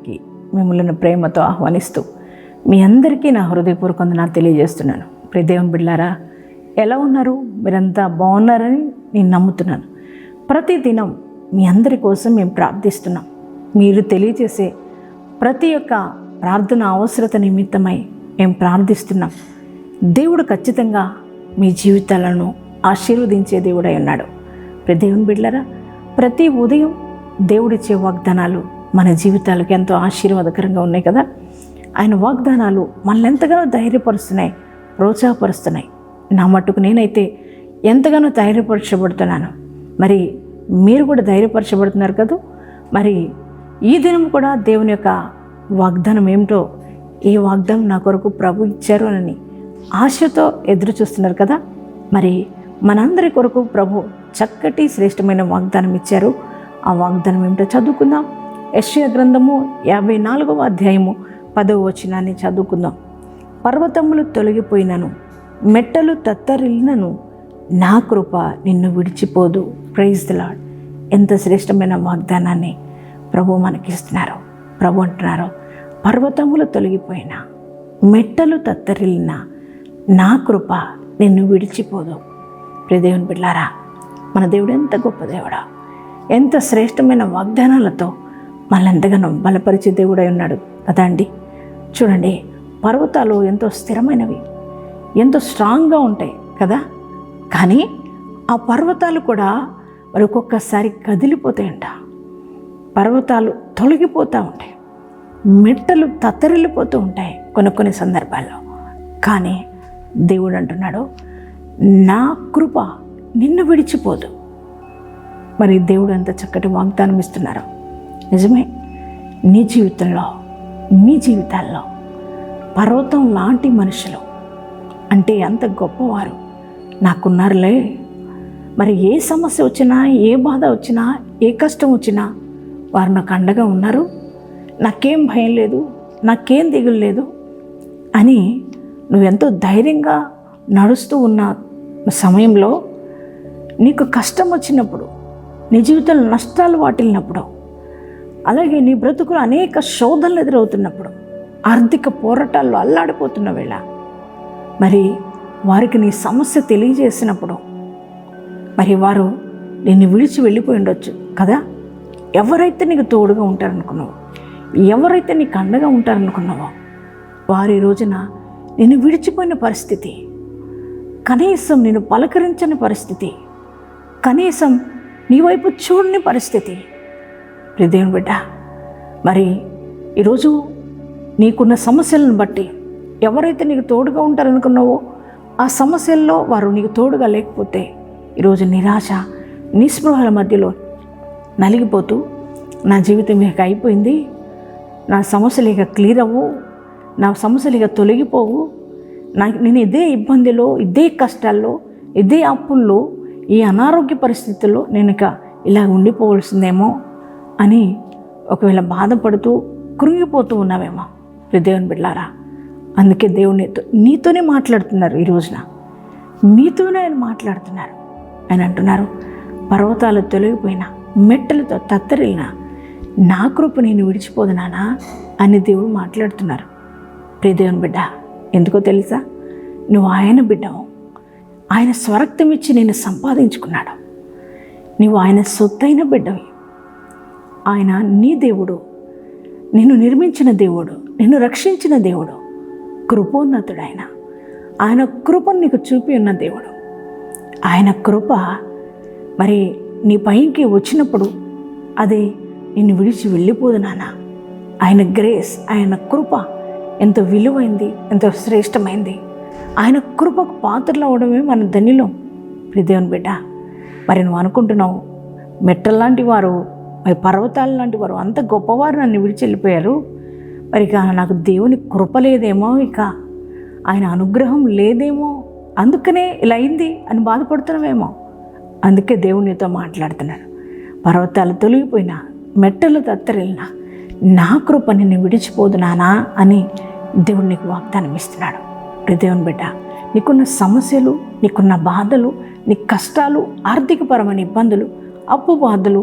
ఆరాధనలోనికి మిమ్మల్ని ప్రేమతో ఆహ్వానిస్తూ మీ అందరికీ నా హృదయపూర్వక వందనాలు తెలియజేస్తున్నాను. ప్రియ దేవుని బిడ్డలారా, ఎలా ఉన్నారు? మీరంతా బాగున్నారని నేను నమ్ముతున్నాను. ప్రతిదినం మీ అందరి కోసం మేము ప్రార్థిస్తున్నాం. మీరు తెలియజేసే ప్రతి ఒక్క ప్రార్థన అవసరత నిమిత్తమై మేము ప్రార్థిస్తున్నాం. దేవుడు ఖచ్చితంగా మీ జీవితాలను ఆశీర్వదించే దేవుడై ఉన్నాడు. ప్రియ దేవుని బిడ్డలారా, ప్రతి ఉదయం దేవుడిచ్చే వాగ్దానాలు మన జీవితాలకు ఎంతో ఆశీర్వాదకరంగా ఉన్నాయి కదా. ఆయన వాగ్దానాలు మనల్ని ఎంతగానో ధైర్యపరుస్తున్నాయి, ప్రోత్సాహపరుస్తున్నాయి. నా మట్టుకు నేనైతే ఎంతగానో ధైర్యపరచబడుతున్నాను. మరి మీరు కూడా ధైర్యపరచబడుతున్నారు కదా. మరి ఈ దినం కూడా దేవుని యొక్క వాగ్దానం ఏమిటో, ఏ వాగ్దానం నా కొరకు ప్రభు ఇచ్చారు అని ఆశతో ఎదురు చూస్తున్నారు కదా. మరి మనందరి కొరకు ప్రభు చక్కటి శ్రేష్టమైన వాగ్దానం ఇచ్చారు. ఆ వాగ్దానం ఏమిటో చదువుకుందాం. యెషయా గ్రంథము 54వ అధ్యాయము 10వ వచనాన్ని చదువుకుందాం. పర్వతములు తొలగిపోయినను, మెట్టలు తత్తరిల్లినను, నా కృప నిన్ను విడిచిపోదు. Praise the lord. ఎంత శ్రేష్టమైన వాగ్దానాన్ని ప్రభు మనకిస్తున్నారు. ప్రభు అంటున్నారు, పర్వతములు తొలగిపోయినా, మెట్టలు తత్తరిల్లిన, నా కృప నిన్ను విడిచిపోదు. ప్రియ దేవుని బిడ్డలారా, మన దేవుడు ఎంత గొప్ప దేవుడా, ఎంత శ్రేష్టమైన వాగ్దానాలతో మనల్ని ఎంతగానో బలపరిచే దేవుడై ఉన్నాడు కదా అండి. చూడండి, పర్వతాలు ఎంతో స్థిరమైనవి, ఎంతో స్ట్రాంగ్గా ఉంటాయి కదా. కానీ ఆ పర్వతాలు కూడా మరి ఒక్కొక్కసారి కదిలిపోతాయంట. పర్వతాలు తొలగిపోతూ ఉంటాయి, మెట్టలు తత్తరిల్లిపోతూ ఉంటాయి కొన్ని సందర్భాల్లో. కానీ దేవుడు అంటున్నాడు, నా కృప నిన్ను విడిచిపోదు. మరి దేవుడు ఎంత చక్కటి వాగ్దానం ఇస్తున్నారు. నిజమే, నీ జీవితంలో, మీ జీవితాల్లో పర్వతం లాంటి మనుషులు అంటే అంత గొప్పవారు నాకున్నారులే. మరి ఏ సమస్య వచ్చినా, ఏ బాధ వచ్చినా, ఏ కష్టం వచ్చినా వారు నాకు అండగా ఉన్నారు. నాకేం భయం లేదు, నాకేం దిగులు లేదు అని నువ్వెంతో ధైర్యంగా నడుస్తూ ఉన్న సమయంలో, నీకు కష్టం వచ్చినప్పుడు, నీ జీవితంలో నష్టాలు వాటిల్లినప్పుడు, అలాగే నీ బ్రతుకులు అనేక శోధనలు ఎదురవుతున్నప్పుడు, ఆర్థిక పోరాటాల్లో అల్లాడిపోతున్న వేళ, మరి వారికి నీ సమస్య తెలియజేసినప్పుడు, మరి వారు నిన్ను విడిచి వెళ్ళిపోయి ఉండొచ్చు కదా. ఎవరైతే నీకు తోడుగా ఉంటారనుకున్నావో, ఎవరైతే నీకు అండగా ఉంటారనుకున్నావో, వారు ఈ రోజున నిన్ను విడిచిపోయిన పరిస్థితి, కనీసం నిన్ను పలకరించని పరిస్థితి, కనీసం నీ వైపు చూడని పరిస్థితి. ప్రియ దేవుని బిడ్డ, మరి ఈరోజు నీకున్న సమస్యలను బట్టి ఎవరైతే నీకు తోడుగా ఉంటారనుకున్నావో, ఆ సమస్యల్లో వారు నీకు తోడుగా లేకపోతే ఈరోజు నిరాశ, నిస్పృహల మధ్యలో నలిగిపోతూ, నా జీవితం ఇక అయిపోయింది, నా సమస్యలు ఇక క్లియర్ అవ్వు, నా సమస్యలు ఇక తొలగిపోవు, నేను ఇదే ఇబ్బందిలో, ఇదే కష్టాల్లో, ఇదే అప్పుల్లో, ఈ అనారోగ్య పరిస్థితుల్లో నేను ఇక ఇలా ఉండిపోవలసిందేమో అని ఒకవేళ బాధపడుతూ కృంగిపోతూ ఉన్నావేమో. దేవుని బిడ్డలారా, అందుకే దేవుని నీతోనే మాట్లాడుతున్నారు. ఈ రోజున మీతోనే ఆయన మాట్లాడుతున్నారు. ఆయన అంటున్నారు, పర్వతాలు తొలగిపోయినా, మెట్టలతో తత్తరిల్లిన, నా కృప నేను విడిచిపోదు నానా అని దేవుడు మాట్లాడుతున్నారు. ప్రియ దేవుని బిడ్డ, ఎందుకో తెలుసా? నువ్వు ఆయన బిడ్డవు. ఆయన స్వరక్తం ఇచ్చి నేను సంపాదించుకున్నాడు. నువ్వు ఆయన సొత్తైన బిడ్డవి. ఆయన నీ దేవుడు, నిన్ను నిర్మించిన దేవుడు, నిన్ను రక్షించిన దేవుడు, కృపోన్నతుడు ఆయన. ఆయన కృపను నీకు చూపి ఉన్న దేవుడు. ఆయన కృప మరి నీ పైకి వచ్చినప్పుడు అది నిన్ను విడిచి వెళ్ళిపోదు నాన్న. ఆయన గ్రేస్, ఆయన కృప ఎంతో విలువైంది, ఎంతో శ్రేష్టమైంది. ఆయన కృపకు పాత్రలు అవడమే మన ధన్యులం. ప్రియ దేవుని బిడ్డ, మరి నువ్వు అనుకుంటున్నావు, మెట్టల్లాంటి వారు, మరి పర్వతాల లాంటి వారు, అంత గొప్పవారు నన్ను విడిచి వెళ్ళిపోయారు, మరి ఇక నాకు దేవుని కృప లేదేమో, ఇక ఆయన అనుగ్రహం లేదేమో, అందుకనే ఇలా అయింది అని బాధపడుతున్నావేమో. అందుకే దేవునితో మాట్లాడుతున్నారు. పర్వతాలు తొలగిపోయినా, మెట్టలు తత్తరిల్లినా, నా కృప నిన్ను విడిచిపోదు నానా అని దేవుడు నీకు వాగ్దానం ఇస్తున్నాడు. దేవుని బిడ్డ, నీకున్న సమస్యలు, నీకున్న బాధలు, నీ కష్టాలు, ఆర్థికపరమైన ఇబ్బందులు, అప్పు బాధలు,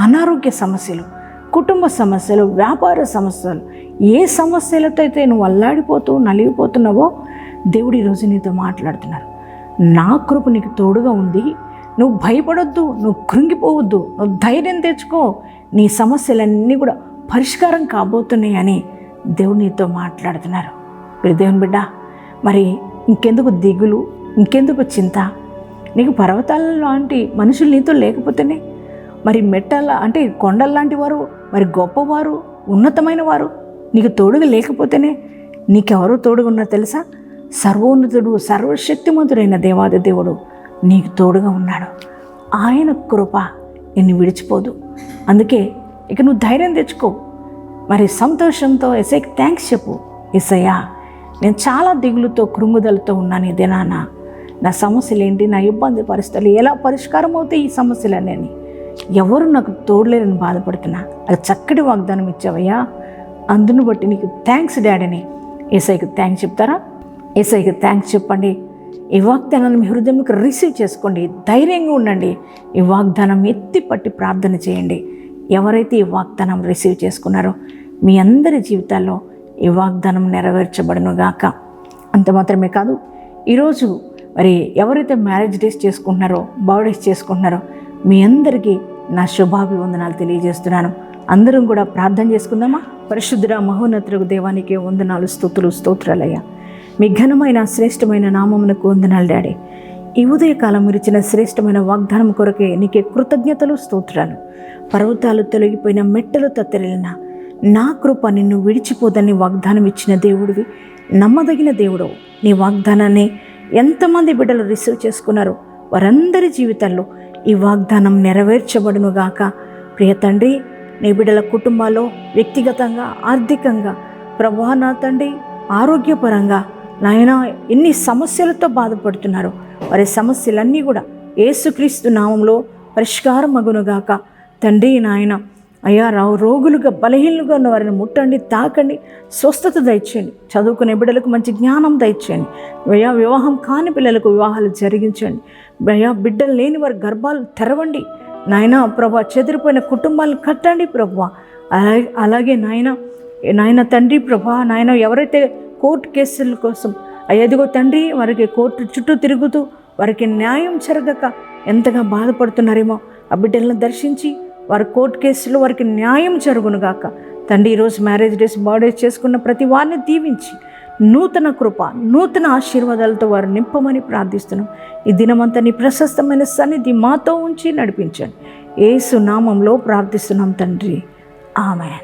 అనారోగ్య సమస్యలు, కుటుంబ సమస్యలు, వ్యాపార సమస్యలు, ఏ సమస్యలతో అయితే నువ్వు అల్లాడిపోతూ నలిగిపోతున్నావో దేవుడు ఈరోజు నీతో మాట్లాడుతున్నారు. నా కృప నీకు తోడుగా ఉంది, నువ్వు భయపడొద్దు, నువ్వు కృంగిపోవద్దు, నువ్వు ధైర్యం తెచ్చుకో, నీ సమస్యలన్నీ కూడా పరిష్కారం కాబోతున్నాయి అని దేవుడు నీతో మాట్లాడుతున్నారు. దేవుని బిడ్డ, మరి ఇంకెందుకు దిగులు, ఇంకెందుకు చింత? నీకు పర్వతాల లాంటి మనుషులు నీతో లేకపోతేనే, మరి మెట్టల అంటే కొండల్లాంటి వారు, మరి గొప్పవారు, ఉన్నతమైన వారు నీకు తోడుగా లేకపోతేనే నీకెవరో తోడుగా ఉన్నారు తెలుసా? సర్వోన్నతుడు, సర్వశక్తిమంతుడైన దేవాది దేవుడు నీకు తోడుగా ఉన్నాడు. ఆయన కృప నిన్ను విడిచిపోదు. అందుకే ఇక నువ్వు ధైర్యం తెచ్చుకో, మరి సంతోషంతో యేసయ్యకి థ్యాంక్స్ చెప్పు. యేసయ్యా, నేను చాలా దిగులుతో కృంగుదలతో ఉన్నాను, ఇదే నా సమస్యలు ఏంటి, నా ఇబ్బంది పరిస్థితులు ఎలా పరిష్కారం అవుతాయి ఈ సమస్యలన్నీ అని ఎవరు నాకు తోడలేరని బాధపడుతున్నా, అది చక్కటి వాగ్దానం ఇచ్చావయ్యా, అందును బట్టి నీకు థ్యాంక్స్ డాడీని యేసయ్యకి థ్యాంక్స్ చెప్తారా? యేసయ్యకి థ్యాంక్స్ చెప్పండి. ఈ వాగ్దానాన్ని మీ హృదయంలోకి రిసీవ్ చేసుకోండి. ధైర్యంగా ఉండండి. ఈ వాగ్దానం ఎత్తి పట్టి ప్రార్థన చేయండి. ఎవరైతే ఈ వాగ్దానం రిసీవ్ చేసుకున్నారో మీ అందరి జీవితాల్లో ఈ వాగ్దానం నెరవేర్చబడునుగాక. అంత మాత్రమే కాదు, ఈరోజు మరి ఎవరైతే మ్యారేజ్ డేస్ చేసుకుంటున్నారో, బర్త్డేస్ చేసుకుంటున్నారో మీ అందరికీ నా శుభాభివందనాలు తెలియజేస్తున్నాను. అందరం కూడా ప్రార్థన చేసుకుందామా? పరిశుద్ధుడ మహోన్నతులకు దేవానికి వందనాలు, స్తోత్రాలయ్యా. మీ ఘనమైన శ్రేష్టమైన నామమునకు వందనాలు డాడీ. ఈ ఉదయకాలం మీరు ఇచ్చిన శ్రేష్టమైన వాగ్దానం కొరకే నీకే కృతజ్ఞతలు, స్తోత్రాలు. పర్వతాలు తొలగిపోయిన, మెట్టలు తత్తరిల్లిన నా కృప నిన్ను విడిచిపోదని వాగ్దానం ఇచ్చిన దేవుడివి, నమ్మదగిన దేవుడు. నీ వాగ్దానాన్ని ఎంతమంది బిడ్డలు రిసీవ్ చేసుకున్నారో వారందరి జీవితాల్లో ఈ వాగ్దానం నెరవేర్చబడునుగాక. ప్రియ తండ్రి, నీ బిడ్డల కుటుంబాల్లో వ్యక్తిగతంగా, ఆర్థికంగా, ప్రభువా నా తండ్రి ఆరోగ్యపరంగా నాయన ఎన్ని సమస్యలతో బాధపడుతున్నారో వారి సమస్యలన్నీ కూడా యేసుక్రీస్తు నామంలో పరిష్కారం అగునుగాక. తండ్రి నాయన అయ్యా, రోగులుగా బలహీనులుగా ఉన్న వారిని ముట్టండి, తాకండి, స్వస్థత దయచేయండి. చదువుకునే బిడ్డలకు మంచి జ్ఞానం దయచేయండి. అయ్యా, వివాహం కాని పిల్లలకు వివాహాలు జరిగించండి. అయ్యా, బిడ్డలు లేని వారి గర్భాలు తెరవండి నాయన. ప్రభా, చెదిరిపోయిన కుటుంబాలను కట్టండి ప్రభా. అలాగే నాయన తండ్రి ప్రభా, నాయన ఎవరైతే కోర్టు కేసుల కోసం ఎదిగో తండ్రి వారికి కోర్టు చుట్టూ తిరుగుతూ వారికి న్యాయం జరగక ఎంతగా బాధపడుతున్నారేమో ఆ బిడ్డలను దర్శించి వారి కోర్టు కేసులో వారికి న్యాయం జరుగునుగాక. తండ్రి, ఈరోజు మ్యారేజ్ డేస్, బర్త్డేస్ చేసుకున్న ప్రతి వారిని దీవించి నూతన కృప, నూతన ఆశీర్వాదాలతో వారు నింపమని ప్రార్థిస్తున్నాం. ఈ దినమంతా నీ ప్రశస్తమైన సన్నిధి మాతో ఉంచి నడిపించండి. యేసు నామంలో ప్రార్థిస్తున్నాం తండ్రి, ఆమేన్.